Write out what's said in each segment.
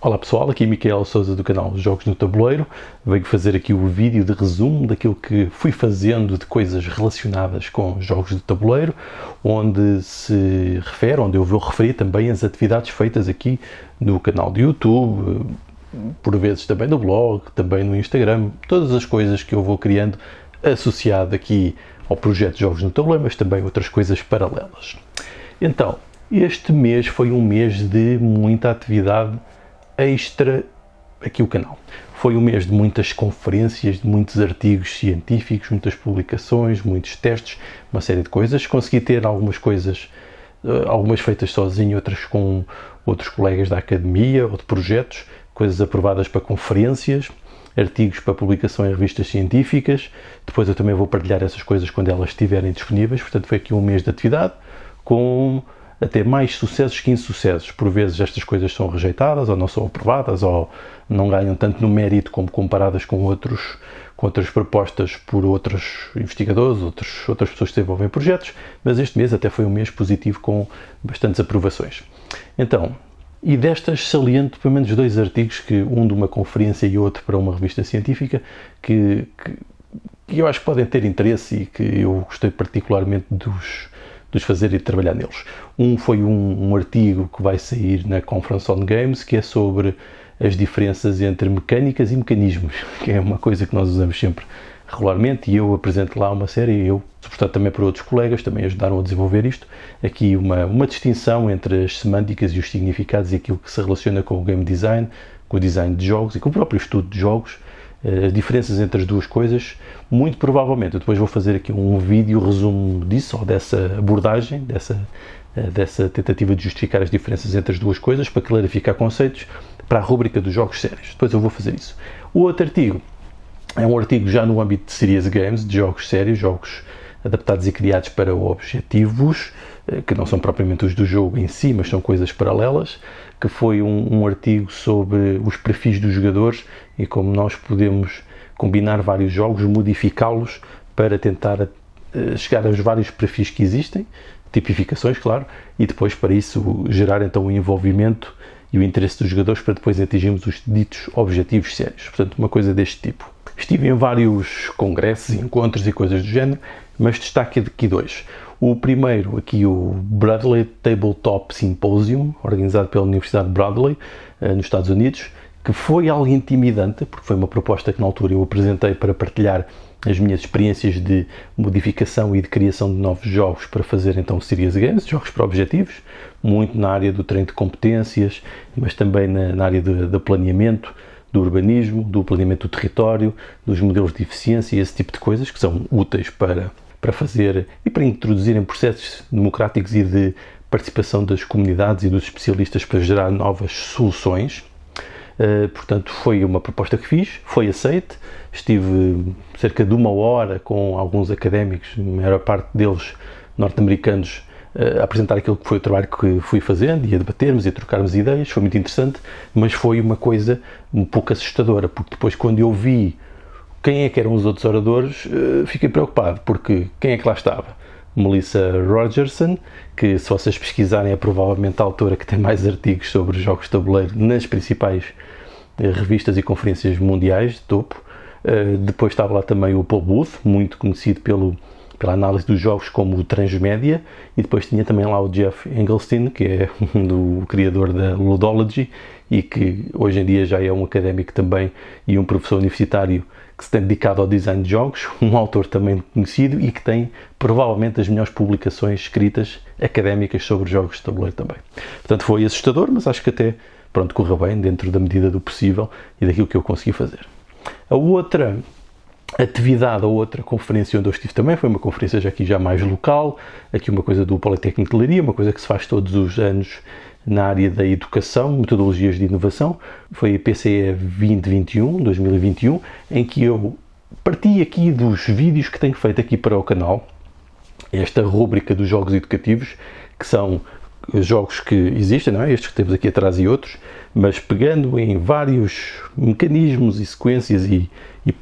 Olá pessoal, aqui Micael Sousa do canal Jogos no Tabuleiro. Venho fazer aqui o vídeo de resumo daquilo que fui fazendo de coisas relacionadas com jogos de tabuleiro, onde eu vou referir também as atividades feitas aqui no canal do YouTube, por vezes também no blog, também no Instagram, todas as coisas que eu vou criando associado aqui ao projeto Jogos no Tabuleiro, mas também outras coisas paralelas. Então, este mês foi um mês de muita atividade extra aqui o canal. Foi um mês de muitas conferências, de muitos artigos científicos, muitas publicações, muitos testes, uma série de coisas. Consegui ter algumas coisas, algumas feitas sozinho, outras com outros colegas da academia ou de projetos, coisas aprovadas para conferências, artigos para publicação em revistas científicas. Depois eu também vou partilhar essas coisas quando elas estiverem disponíveis. Portanto, foi aqui um mês de atividade com até mais sucessos que insucessos. Por vezes estas coisas são rejeitadas ou não são aprovadas ou não ganham tanto no mérito como comparadas com outras propostas por outros investigadores, outras pessoas que desenvolvem projetos, mas este mês até foi um mês positivo com bastantes aprovações. Então, e destas saliento pelo menos 2 artigos, um de uma conferência e outro para uma revista científica, que eu acho que podem ter interesse e que eu gostei particularmente dos fazer e de trabalhar neles. Foi um artigo que vai sair na Conference on Games, que é sobre as diferenças entre mecânicas e mecanismos, que é uma coisa que nós usamos sempre regularmente, e eu apresento lá uma série, e portanto também para outros colegas, também ajudaram a desenvolver isto, aqui uma distinção entre as semânticas e os significados e aquilo que se relaciona com o game design, com o design de jogos e com o próprio estudo de jogos, as diferenças entre as duas coisas. Muito provavelmente eu depois vou fazer aqui um vídeo resumo disso, ou dessa abordagem, dessa tentativa de justificar as diferenças entre as duas coisas, para clarificar conceitos para a rúbrica dos jogos sérios. Depois eu vou fazer isso. O outro artigo é um artigo já no âmbito de serious games, de jogos sérios, jogos adaptados e criados para objetivos, que não são propriamente os do jogo em si, mas são coisas paralelas, que foi um artigo sobre os perfis dos jogadores e como nós podemos combinar vários jogos, modificá-los para tentar chegar aos vários perfis que existem, tipificações, claro, e depois para isso gerar então o envolvimento e o interesse dos jogadores para depois atingirmos os ditos objetivos sérios. Portanto, uma coisa deste tipo. Estive em vários congressos, encontros e coisas do género, mas destaque aqui 2. O primeiro, aqui o Bradley Tabletop Symposium, organizado pela Universidade de Bradley, nos Estados Unidos, que foi algo intimidante, porque foi uma proposta que na altura eu apresentei para partilhar as minhas experiências de modificação e de criação de novos jogos para fazer então serious games, jogos para objetivos, muito na área do treino de competências, mas também na área de planeamento, do urbanismo, do planeamento do território, dos modelos de eficiência e esse tipo de coisas que são úteis para fazer e para introduzir em processos democráticos e de participação das comunidades e dos especialistas para gerar novas soluções. Portanto, foi uma proposta que fiz, foi aceite. Estive cerca de 1 hora com alguns académicos, a maior parte deles norte-americanos, a apresentar aquilo que foi o trabalho que fui fazendo e a debatermos e a trocarmos ideias. Foi muito interessante, mas foi uma coisa um pouco assustadora, porque depois quando eu vi quem é que eram os outros oradores, fiquei preocupado, porque quem é que lá estava? Melissa Rogerson, que se vocês pesquisarem é provavelmente a autora que tem mais artigos sobre jogos de tabuleiro nas principais revistas e conferências mundiais de topo. Depois estava lá também o Paul Booth, muito conhecido pela análise dos jogos como o Transmédia, e depois tinha também lá o Jeff Engelstein, que é o criador da Ludology e que hoje em dia já é um académico também e um professor universitário que se tem dedicado ao design de jogos, um autor também conhecido e que tem provavelmente as melhores publicações escritas académicas sobre jogos de tabuleiro também. Portanto, foi assustador, mas acho que até correu bem dentro da medida do possível e daquilo que eu consegui fazer. A outra atividade, a outra conferência onde eu estive também foi uma conferência já mais local, aqui uma coisa do Politécnico de Leiria, uma coisa que se faz todos os anos na área da educação, metodologias de inovação. Foi a PCE 2021, em que eu parti aqui dos vídeos que tenho feito aqui para o canal, esta rúbrica dos jogos educativos, que são jogos que existem, não é? Estes que temos aqui atrás e outros, mas pegando em vários mecanismos e sequências e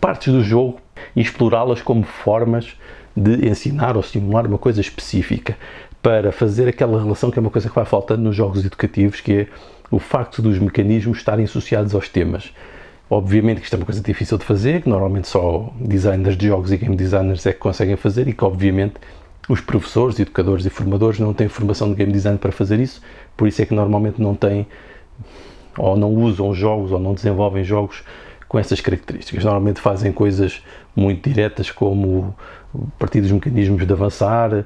partes do jogo e explorá-las como formas de ensinar ou estimular uma coisa específica. para fazer aquela relação que é uma coisa que vai faltando nos jogos educativos, que é o facto dos mecanismos estarem associados aos temas. Obviamente que isto é uma coisa difícil de fazer, que normalmente só designers de jogos e game designers é que conseguem fazer, e que obviamente os professores, educadores e formadores não têm formação de game design para fazer isso, por isso é que normalmente não têm, ou não usam jogos, ou não desenvolvem jogos com essas características. Normalmente fazem coisas muito diretas, como partir dos mecanismos de avançar,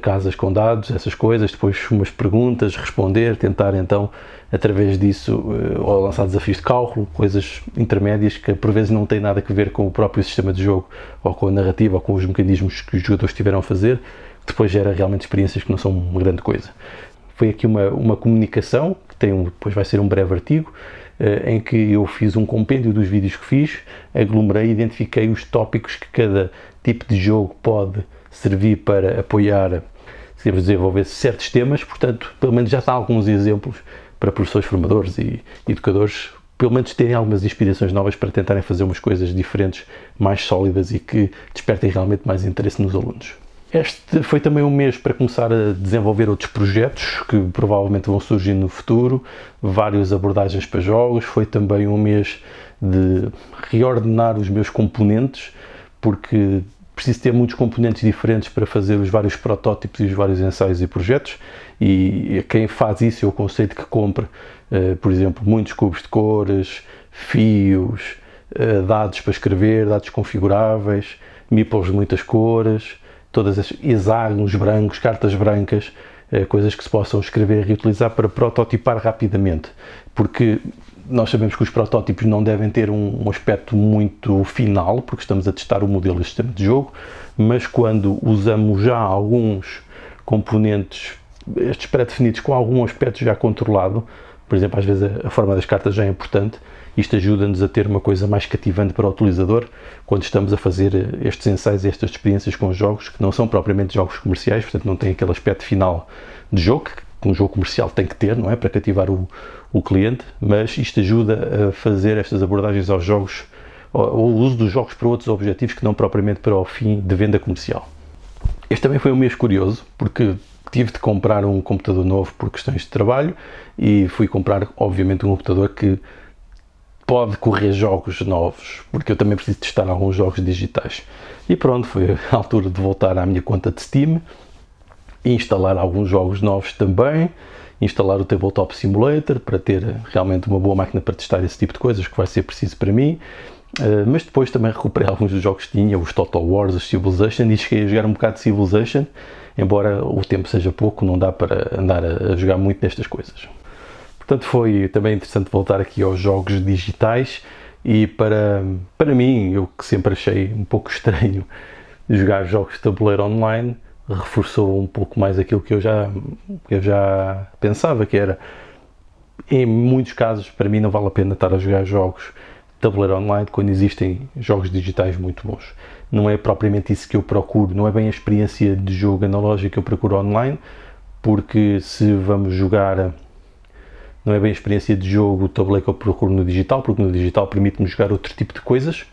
casas com dados, essas coisas, depois umas perguntas, responder, tentar então, através disso, ou lançar desafios de cálculo, coisas intermédias que por vezes não têm nada a ver com o próprio sistema de jogo, ou com a narrativa, ou com os mecanismos que os jogadores tiveram a fazer, depois gera realmente experiências que não são uma grande coisa. Foi aqui uma comunicação, que depois vai ser um breve artigo, em que eu fiz um compêndio dos vídeos que fiz, aglomerei e identifiquei os tópicos que cada tipo de jogo pode servir para apoiar, se desenvolver certos temas. Portanto, pelo menos já está alguns exemplos para professores, formadores e educadores, pelo menos terem algumas inspirações novas para tentarem fazer umas coisas diferentes, mais sólidas e que despertem realmente mais interesse nos alunos. Este foi também um mês para começar a desenvolver outros projetos que provavelmente vão surgir no futuro, várias abordagens para jogos. Foi também um mês de reordenar os meus componentes, porque preciso ter muitos componentes diferentes para fazer os vários protótipos e os vários ensaios e projetos, e quem faz isso eu aconselho que compre, por exemplo, muitos cubos de cores, fios, dados para escrever, dados configuráveis, meeples de muitas cores, todas as hexágonos brancos, cartas brancas, coisas que se possam escrever e reutilizar para prototipar rapidamente, porque nós sabemos que os protótipos não devem ter um aspecto muito final, porque estamos a testar o modelo e o sistema de jogo, mas quando usamos já alguns componentes, estes pré-definidos com algum aspecto já controlado, por exemplo, às vezes a forma das cartas já é importante, isto ajuda-nos a ter uma coisa mais cativante para o utilizador quando estamos a fazer estes ensaios e estas experiências com jogos que não são propriamente jogos comerciais, portanto não têm aquele aspecto final de jogo que um jogo comercial tem que ter, não é? Para cativar o cliente, mas isto ajuda a fazer estas abordagens aos jogos, ou o uso dos jogos para outros objetivos que não propriamente para o fim de venda comercial. Este também foi um mês curioso, porque tive de comprar um computador novo por questões de trabalho e fui comprar, obviamente, um computador que pode correr jogos novos, porque eu também preciso testar alguns jogos digitais. E pronto, foi a altura de voltar à minha conta de Steam, instalar alguns jogos novos também, instalar o Tabletop Simulator para ter realmente uma boa máquina para testar esse tipo de coisas que vai ser preciso para mim, mas depois também recuperei alguns dos jogos que tinha, os Total Wars, os Civilization, e cheguei a jogar um bocado de Civilization, embora o tempo seja pouco, não dá para andar a jogar muito destas coisas. Portanto, foi também interessante voltar aqui aos jogos digitais, e para mim, eu que sempre achei um pouco estranho jogar jogos de tabuleiro online, reforçou um pouco mais aquilo que eu já pensava, que era, em muitos casos, para mim não vale a pena estar a jogar jogos de tabuleiro online quando existem jogos digitais muito bons. Não é propriamente isso que eu procuro, não é bem a experiência de jogo analógica que eu procuro online, porque se vamos jogar, não é bem a experiência de jogo o tabuleiro que eu procuro no digital, porque no digital permite-me jogar outro tipo de coisas,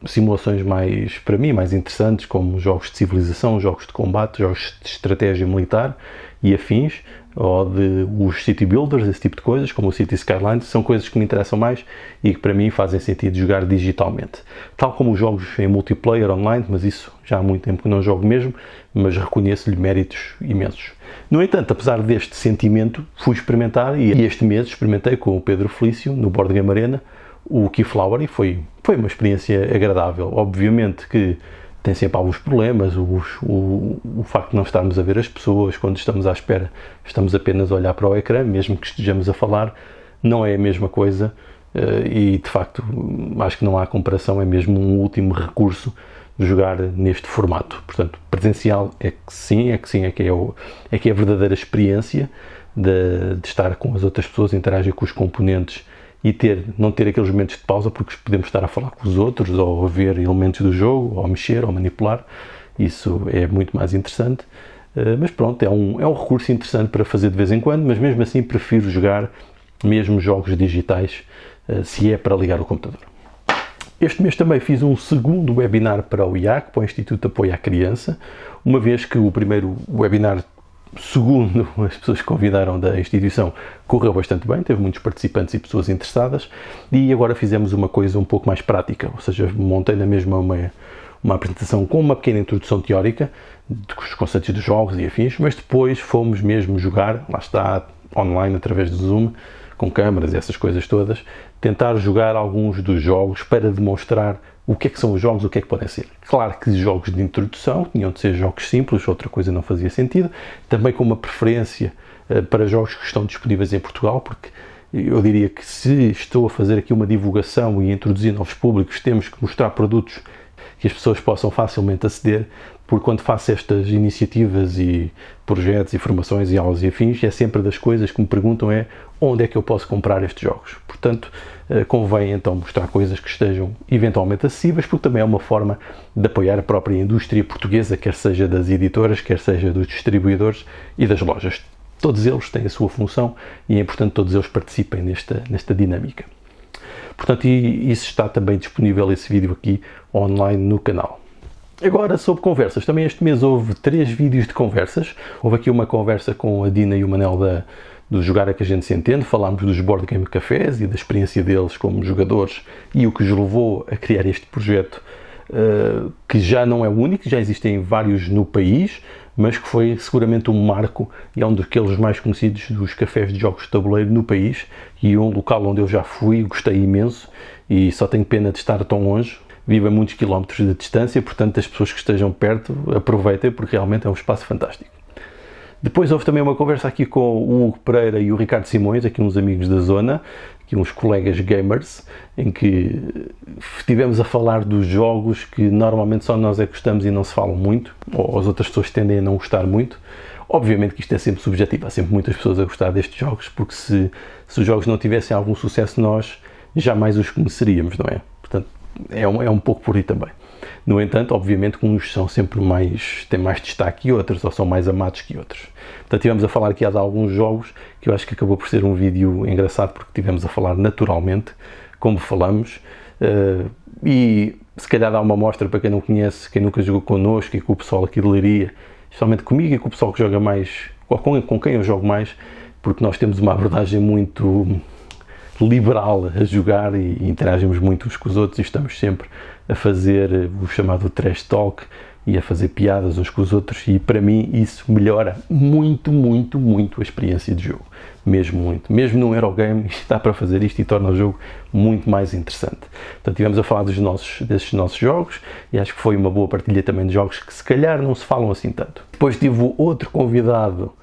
simulações mais, para mim, mais interessantes, como jogos de civilização, jogos de combate, jogos de estratégia militar e afins, ou de os city builders, esse tipo de coisas, como o City Skylines, são coisas que me interessam mais e que para mim fazem sentido jogar digitalmente. Tal como os jogos em multiplayer online, mas isso já há muito tempo que não jogo mesmo, mas reconheço-lhe méritos imensos. No entanto, apesar deste sentimento, fui experimentar, e este mês experimentei com o Pedro Felício, no Board Game Arena, o Keyflower, e foi uma experiência agradável. Obviamente que tem sempre alguns problemas, o facto de não estarmos a ver as pessoas, quando estamos à espera, estamos apenas a olhar para o ecrã, mesmo que estejamos a falar, não é a mesma coisa, e de facto acho que não há comparação, é mesmo um último recurso de jogar neste formato. Portanto, presencial é que é a verdadeira experiência de estar com as outras pessoas, interagir com os componentes e não ter aqueles momentos de pausa, porque podemos estar a falar com os outros, ou a ver elementos do jogo, ou a mexer, ou a manipular. Isso é muito mais interessante. Mas pronto, é um recurso interessante para fazer de vez em quando, mas mesmo assim prefiro jogar mesmo jogos digitais, se é para ligar o computador. Este mês também fiz um segundo webinar para o IAC, para o Instituto de Apoio à Criança, uma vez que o primeiro webinar segundo as pessoas que convidaram da instituição, correu bastante bem, teve muitos participantes e pessoas interessadas, e agora fizemos uma coisa um pouco mais prática, ou seja, montei na mesma uma apresentação com uma pequena introdução teórica dos conceitos dos jogos e afins, mas depois fomos mesmo jogar, lá está, online através do Zoom, com câmaras e essas coisas todas, tentar jogar alguns dos jogos para demonstrar o que é que são os jogos, o que é que podem ser. Claro que jogos de introdução tinham de ser jogos simples, outra coisa não fazia sentido, também com uma preferência para jogos que estão disponíveis em Portugal, porque eu diria que se estou a fazer aqui uma divulgação e introduzir novos públicos, temos que mostrar produtos que as pessoas possam facilmente aceder, porque quando faço estas iniciativas e projetos e formações e aulas e afins, é sempre das coisas que me perguntam é onde é que eu posso comprar estes jogos. Portanto, convém então mostrar coisas que estejam eventualmente acessíveis, porque também é uma forma de apoiar a própria indústria portuguesa, quer seja das editoras, quer seja dos distribuidores e das lojas. Todos eles têm a sua função e é importante que todos eles participem nesta dinâmica. Portanto, e isso está também disponível, esse vídeo aqui, online no canal. Agora, sobre conversas. Também este mês houve 3 vídeos de conversas. Houve aqui uma conversa com a Dina e o Manel do Jogar a que a gente se entende. Falámos dos Board Game Cafés e da experiência deles como jogadores e o que os levou a criar este projeto, que já não é o único, já existem vários no país, mas que foi seguramente um marco e é um daqueles mais conhecidos dos cafés de jogos de tabuleiro no país e um local onde eu já fui, gostei imenso e só tenho pena de estar tão longe. Vivo a muitos quilómetros de distância, portanto as pessoas que estejam perto aproveitem porque realmente é um espaço fantástico. Depois houve também uma conversa aqui com o Hugo Pereira e o Ricardo Simões, aqui uns amigos da zona, aqui uns colegas gamers, em que estivemos a falar dos jogos que normalmente só nós é que gostamos e não se falam muito, ou as outras pessoas tendem a não gostar muito. Obviamente que isto é sempre subjetivo, há sempre muitas pessoas a gostar destes jogos, porque se os jogos não tivessem algum sucesso nós jamais os conheceríamos, não é? Portanto, é um pouco por aí também. No entanto, obviamente que uns são sempre têm mais destaque que outros, ou são mais amados que outros. Portanto, estivemos a falar aqui de alguns jogos que eu acho que acabou por ser um vídeo engraçado porque estivemos a falar naturalmente, como falamos, e se calhar dá uma amostra para quem não conhece, quem nunca jogou connosco e com o pessoal aqui de Leiria, especialmente comigo e com o pessoal que joga mais, com quem eu jogo mais, porque nós temos uma abordagem muito liberal a jogar e interagimos muito uns com os outros e estamos sempre a fazer o chamado trash talk e a fazer piadas uns com os outros e para mim isso melhora muito, muito, muito a experiência de jogo. Mesmo muito. Mesmo num Eurogame dá para fazer isto e torna o jogo muito mais interessante. Portanto, estivemos a falar desses nossos jogos e acho que foi uma boa partilha também de jogos que se calhar não se falam assim tanto. Depois tive outro convidado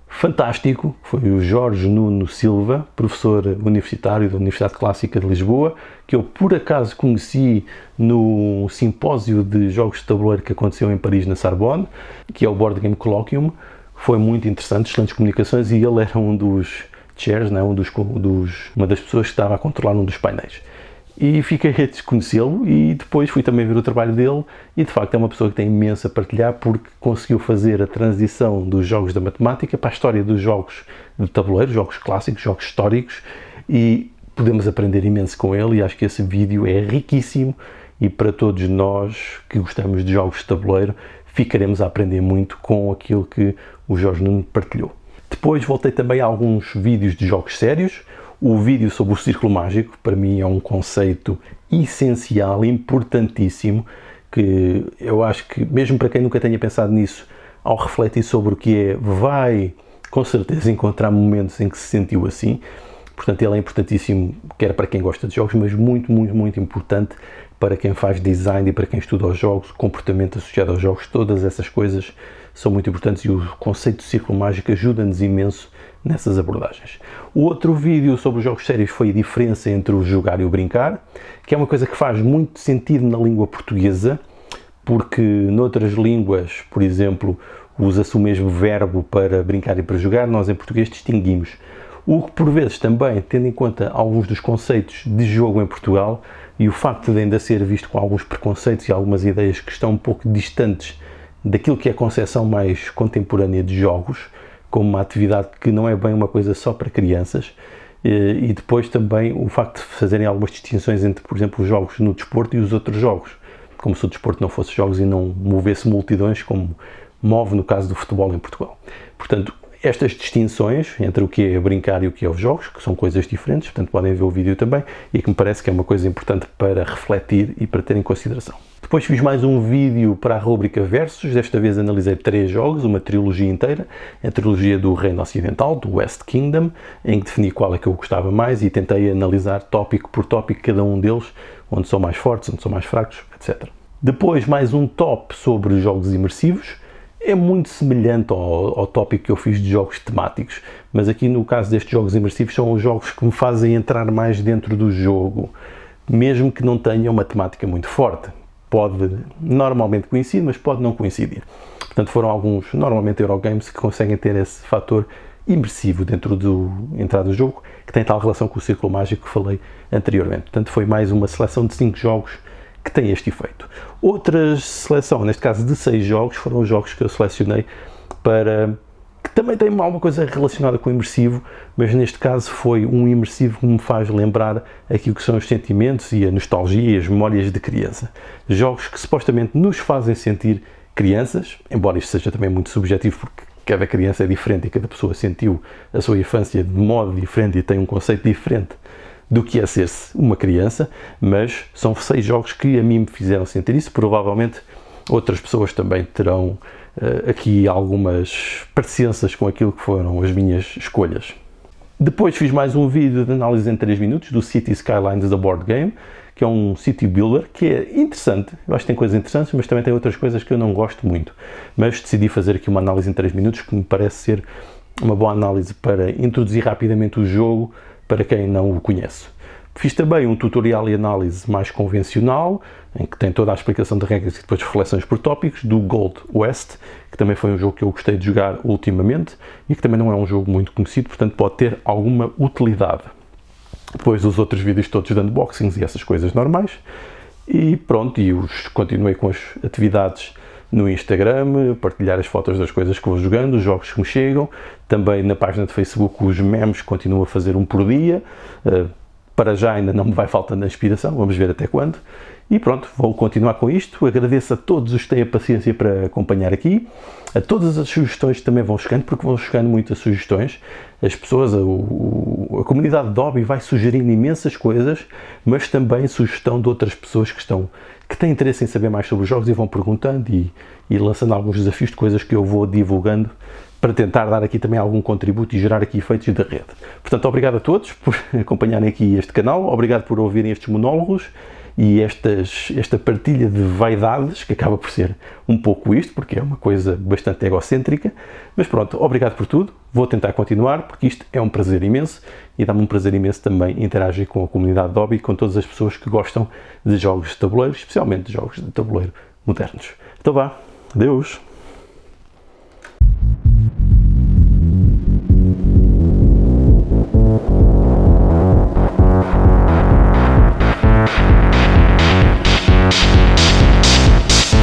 fantástico, foi o Jorge Nuno Silva, professor universitário da Universidade Clássica de Lisboa, que eu por acaso conheci no simpósio de jogos de tabuleiro que aconteceu em Paris, na Sorbonne, que é o Board Game Colloquium. Foi muito interessante, excelentes comunicações e ele era um dos chairs, né, uma das pessoas que estava a controlar um dos painéis. E fiquei a desconhecê-lo e depois fui também ver o trabalho dele e de facto é uma pessoa que tem imenso a partilhar porque conseguiu fazer a transição dos jogos da matemática para a história dos jogos de tabuleiro, jogos clássicos, jogos históricos e podemos aprender imenso com ele e acho que esse vídeo é riquíssimo e para todos nós que gostamos de jogos de tabuleiro ficaremos a aprender muito com aquilo que o Jorge Nuno partilhou. Depois voltei também a alguns vídeos de jogos sérios. O vídeo sobre o Círculo Mágico, para mim é um conceito essencial, importantíssimo, que eu acho que, mesmo para quem nunca tenha pensado nisso, ao refletir sobre o que é, vai com certeza encontrar momentos em que se sentiu assim. Portanto, ele é importantíssimo, quer para quem gosta de jogos, mas muito, muito, muito importante para quem faz design e para quem estuda os jogos, comportamento associado aos jogos, todas essas coisas são muito importantes e o conceito de Círculo Mágico ajuda-nos imenso nessas abordagens. O outro vídeo sobre os jogos sérios foi a diferença entre o jogar e o brincar, que é uma coisa que faz muito sentido na língua portuguesa, porque noutras línguas, por exemplo, usa-se o mesmo verbo para brincar e para jogar, nós em português distinguimos. O que por vezes também, tendo em conta alguns dos conceitos de jogo em Portugal e o facto de ainda ser visto com alguns preconceitos e algumas ideias que estão um pouco distantes daquilo que é a concepção mais contemporânea de jogos, como uma atividade que não é bem uma coisa só para crianças, e depois também o facto de fazerem algumas distinções entre, por exemplo, os jogos no desporto e os outros jogos, como se o desporto não fosse jogos e não movesse multidões, como move no caso do futebol em Portugal. Portanto, estas distinções entre o que é brincar e o que é os jogos, que são coisas diferentes, portanto podem ver o vídeo também, e que me parece que é uma coisa importante para refletir e para ter em consideração. Depois fiz mais um vídeo para a rubrica Versus, desta vez analisei 3 jogos, uma trilogia inteira, a trilogia do Reino Ocidental, do West Kingdom, em que defini qual é que eu gostava mais e tentei analisar tópico por tópico cada um deles, onde são mais fortes, onde são mais fracos, etc. Depois mais um top sobre jogos imersivos. É muito semelhante ao tópico que eu fiz de jogos temáticos, mas aqui no caso destes jogos imersivos são os jogos que me fazem entrar mais dentro do jogo, mesmo que não tenham uma temática muito forte. Pode normalmente coincidir, mas pode não coincidir. Portanto, foram alguns, normalmente Eurogames, que conseguem ter esse fator imersivo dentro do entrada do jogo, que tem tal relação com o Círculo Mágico que falei anteriormente. Portanto, foi mais uma seleção de 5 jogos que tem este efeito. Outra seleção, neste caso de 6 jogos, foram os jogos que eu selecionei para... que também tem alguma coisa relacionada com o imersivo, mas neste caso foi um imersivo que me faz lembrar aquilo que são os sentimentos e a nostalgia e as memórias de criança. Jogos que supostamente nos fazem sentir crianças, embora isto seja também muito subjetivo, porque cada criança é diferente e cada pessoa sentiu a sua infância de modo diferente e tem um conceito diferente do que é ser-se uma criança, mas são 6 jogos que a mim me fizeram sentir isso. Provavelmente outras pessoas também terão aqui algumas parecenças com aquilo que foram as minhas escolhas. Depois fiz mais um vídeo de análise em 3 minutos do City Skylines The Board Game, que é um city builder, que é interessante. Eu acho que tem coisas interessantes, mas também tem outras coisas que eu não gosto muito. Mas decidi fazer aqui uma análise em 3 minutos, que me parece ser uma boa análise para introduzir rapidamente o jogo para quem não o conhece. Fiz também um tutorial e análise mais convencional, em que tem toda a explicação de regras e depois reflexões por tópicos, do Gold West, que também foi um jogo que eu gostei de jogar ultimamente e que também não é um jogo muito conhecido, portanto pode ter alguma utilidade. Depois os outros vídeos todos de unboxings e essas coisas normais. E pronto, continuei com as atividades no Instagram, partilhar as fotos das coisas que vou jogando, os jogos que me chegam. Também na página de Facebook os memes continuo a fazer um por dia. Para já ainda não me vai faltando a inspiração, vamos ver até quando. E pronto, vou continuar com isto. Agradeço a todos os que têm a paciência para acompanhar aqui. A todas as sugestões também vão chegando, porque vão chegando muitas sugestões. As pessoas, a comunidade de hobby vai sugerindo imensas coisas, mas também sugestão de outras pessoas que têm interesse em saber mais sobre os jogos e vão perguntando e lançando alguns desafios de coisas que eu vou divulgando para tentar dar aqui também algum contributo e gerar aqui efeitos da rede. Portanto, obrigado a todos por acompanharem aqui este canal, obrigado por ouvirem estes monólogos e esta partilha de vaidades, que acaba por ser um pouco isto, porque é uma coisa bastante egocêntrica, mas pronto, obrigado por tudo, vou tentar continuar, porque isto é um prazer imenso e dá-me um prazer imenso também interagir com a comunidade de hobby e com todas as pessoas que gostam de jogos de tabuleiro, especialmente de jogos de tabuleiro modernos. Então vá, adeus!